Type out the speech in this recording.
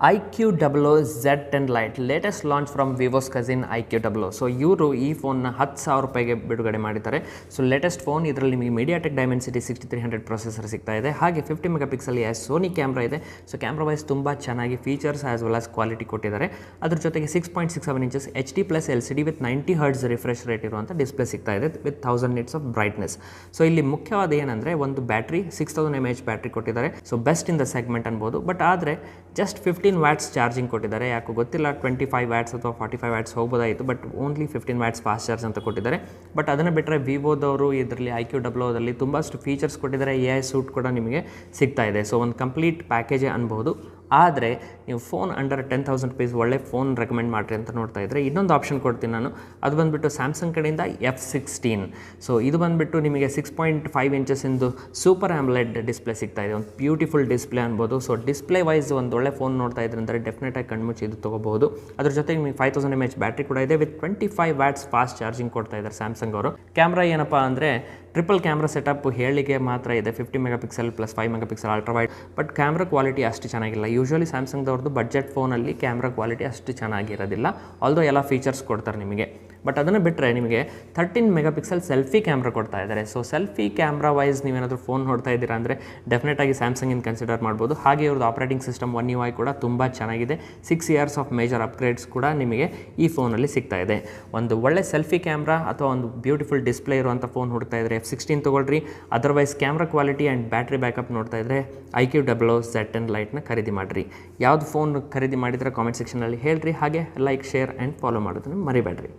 iQOO Z10 Lite latest launch from Vivo's cousin iQOO. So ಇವರು ಈ ಫೋನ್ನ 10,000 ರೂಪಾಯಿಗೆ ಬಿಡುಗಡೆ ಮಾಡಿದ್ದಾರೆ. ಸೊ ಲೇಟೆಸ್ಟ್ ಫೋನ್, ಇದರಲ್ಲಿ ನಿಮಗೆ ಮೀಡಿಯಾಟೆಕ್ ಡೈಮೆನ್ಸಿಟಿ 6300 ಪ್ರೊಸೆಸರ್ ಸಿಗ್ತಾ ಇದೆ. ಹಾಗೆ 50 ಮೆಗಾ ಪಿಕ್ಸಲ್ ಸೋನಿ ಕ್ಯಾಮ್ರಾ ಇದೆ. ಸೊ ಕ್ಯಾಮ್ರಾ ವೈಸ್ ತುಂಬ ಚೆನ್ನಾಗಿ features as well as quality ಕೊಟ್ಟಿದ್ದಾರೆ. ಅದ್ರ ಜೊತೆಗೆ 6.67 inches HD+ LCD with 90 hertz refresh rate ಇರುವಂಥ ಡಿಸ್ಪ್ಲೇ ಸಿಗ್ತಾ ಇದೆ with 1000 nits of brightness. So ಇಲ್ಲಿ ಮುಖ್ಯವಾದ ಏನಂದರೆ ಒಂದು ಬ್ಯಾಟ್ರಿ 6000 mAh ಬ್ಯಾಟ್ರಿ ಕೊಟ್ಟಿದ್ದಾರೆ. So best in the segment ಅನ್ಬೋದು. ಬಟ್ ಆದರೆ ಜಸ್ಟ್ 15 ವ್ಯಾಟ್ಸ್ ಚಾರ್ಜಿಂಗ್ ಕೊಟ್ಟಿದ್ದಾರೆ. ಯಾಕೋ ಗೊತ್ತಿಲ್ಲ, 25 ವ್ಯಾಟ್ಸ್ ಅಥವಾ 45 watts ಹೋಗ್ಬೋದಾಯಿತು, but only 15 watts fast charge ಅಂತ ಕೊಟ್ಟಿದ್ದಾರೆ. ಬಟ್ ಅದನ್ನು ಬಿಟ್ಟರೆ ವಿವೋದವರು ಇದರಲ್ಲಿ iQOOದಲ್ಲಿ ತುಂಬಷ್ಟು ಫೀಚರ್ಸ್ ಕೊಟ್ಟಿದ್ದಾರೆ. AI ಸೂಟ್ ಕೂಡ ನಿಮಗೆ ಸಿಗ್ತಾ ಇದೆ. ಸೊ ಒಂದು ಕಂಪ್ಲೀಟ್ ಪ್ಯಾಕೇಜೇ ಅನ್ಬೋದು. ಆದರೆ ನೀವು ಫೋನ್ ಅಂಡರ್ 10,000 ರುಪೀಸ್ ಒಳ್ಳೆ ಫೋನ್ ರೆಕಮೆಂಡ್ ಮಾಡಿರಿ ಅಂತ ನೋಡ್ತಾ ಇದ್ದರೆ ಇನ್ನೊಂದು ಆಪ್ಷನ್ ಕೊಡ್ತೀನಿ ನಾನು. ಅದು ಬಂದುಬಿಟ್ಟು ಸ್ಯಾಮ್ಸಂಗ್ ಕಡೆಯಿಂದ F16. ಸೊ ಇದು ಬಂದುಬಿಟ್ಟು ನಿಮಗೆ 6.5 ಇಂಚಸ್ಸಿಂದು ಸೂಪರ್ ಆಮ್ಲೆಡ್ ಡಿಸ್ಪ್ಲೇ ಸಿಗ್ತಾ ಇದೆ. ಒಂದು ಬ್ಯೂಟಿಫುಲ್ ಡಿಸ್ಪ್ಲೇ ಅನ್ಬೋದು. ಸೊ ಡಿಸ್ಪ್ಲೇ ವೈಸ್ ಒಂದು ಒಳ್ಳೆ ಫೋನ್ ನೋಡ್ತಾ ಇದ್ರೆ ಅಂದರೆ ಡೆಫಿನೆಟಾಗಿ ಕಣ್ಮುಚ್ಚಿ ಇದು ತೊಗೋಬಹುದು. ಅದ್ರ ಜೊತೆಗೆ ನಿಮಗೆ 5000 mAh ಬ್ಯಾಟ್ರಿ ಕೂಡ ಇದೆ ವಿತ್ 25 ವ್ಯಾಟ್ಸ್ ಫಾಸ್ಟ್ ಚಾರ್ಜಿಂಗ್ ಕೊಡ್ತಾ ಇದ್ದಾರೆ ಸ್ಯಾಮ್ಸಂಗ್ ಅವರು. ಕ್ಯಾಮ್ರಾ ಏನಪ್ಪ ಅಂದರೆ ಟ್ರಿಪಲ್ ಕ್ಯಾಮ್ರಾ ಸೆಟಪ್ ಹೇಳಿಕೆ ಮಾತ್ರ ಇದೆ. 50 mega pixel plus 5 mega pixel ultra wide. But camera quality ಅಷ್ಟು ಚೆನ್ನಾಗಿಲ್ಲ. ಯೂಶ್ವಲಿ ಸ್ಯಾಮ್ಸಂಗ್ದವ್ರದ್ದು ಬಡ್ಜೆಟ್ ಫೋನಲ್ಲಿ ಕ್ಯಾಮ್ರಾ ಕ್ವಾಲಿಟಿ ಅಷ್ಟು ಚೆನ್ನಾಗಿರೋದಿಲ್ಲ. ಆಲ್ದೋ ಎಲ್ಲ ಫೀಚರ್ಸ್ ಕೊಡ್ತಾರೆ ನಿಮಗೆ. ಬಟ್ ಅದನ್ನು ಬಿಟ್ಟರೆ ನಿಮಗೆ 13 ಮೆಗಾ ಪಿಕ್ಸೆಲ್ ಸೆಲ್ಫಿ ಕ್ಯಾಮ್ರಾ ಕೊಡ್ತಾ ಇದ್ದಾರೆ. ಸೊ ಸೆಲ್ಫಿ ಕ್ಯಾಮ್ರಾ ವೈಸ್ ನೀವೇನಾದರೂ ಫೋನ್ ನೋಡ್ತಾ ಇದ್ದೀರಾ ಅಂದರೆ ಡೆಫಿನೆಟಾಗಿ ಸ್ಯಾಮ್ಸಂಗಿನ ಕನ್ಸಿಡರ್ ಮಾಡ್ಬೋದು. ಹಾಗೆ ಇವ್ರದ್ದು ಆಪರೇಟಿಂಗ್ ಸಿಸ್ಟಮ್ One UI ಕೂಡ ತುಂಬ ಚೆನ್ನಾಗಿದೆ. 6 ಇಯರ್ಸ್ ಆಫ್ ಮೇಜರ್ ಅಪ್ಗ್ರೇಡ್ಸ್ ಕೂಡ ನಿಮಗೆ ಈ ಫೋನಲ್ಲಿ ಸಿಗ್ತಾ ಇದೆ. ಒಂದು ಒಳ್ಳೆ ಸೆಲ್ಫಿ ಕ್ಯಾಮ್ರಾ ಅಥವಾ ಒಂದು ಬ್ಯೂಟಿಫುಲ್ ಡಿಸ್ಪ್ಲೇ ಇರುವಂಥ ಫೋನ್ ಹುಡುಕ್ತಾ ಇದ್ದರೆ F16 ತೊಗೊಳ್ರಿ. Otherwise camera quality and battery backup ನೋಡ್ತಾ ಇದ್ದರೆ iQOO Z10 Liteನ ಖರೀದಿ ಮಾಡಿರಿ. ಯಾವುದು ಫೋನ್ ಖರೀದಿ ಮಾಡಿದರೆ ಕಾಮೆಂಟ್ ಸೆಕ್ಷನಲ್ಲಿ ಹೇಳ್ರಿ. ಹಾಗೆ ಲೈಕ್, ಶೇರ್ ಆ್ಯಂಡ್ ಫಾಲೋ ಮಾಡೋದನ್ನು ಮರಿಬೇಡ್ರಿ.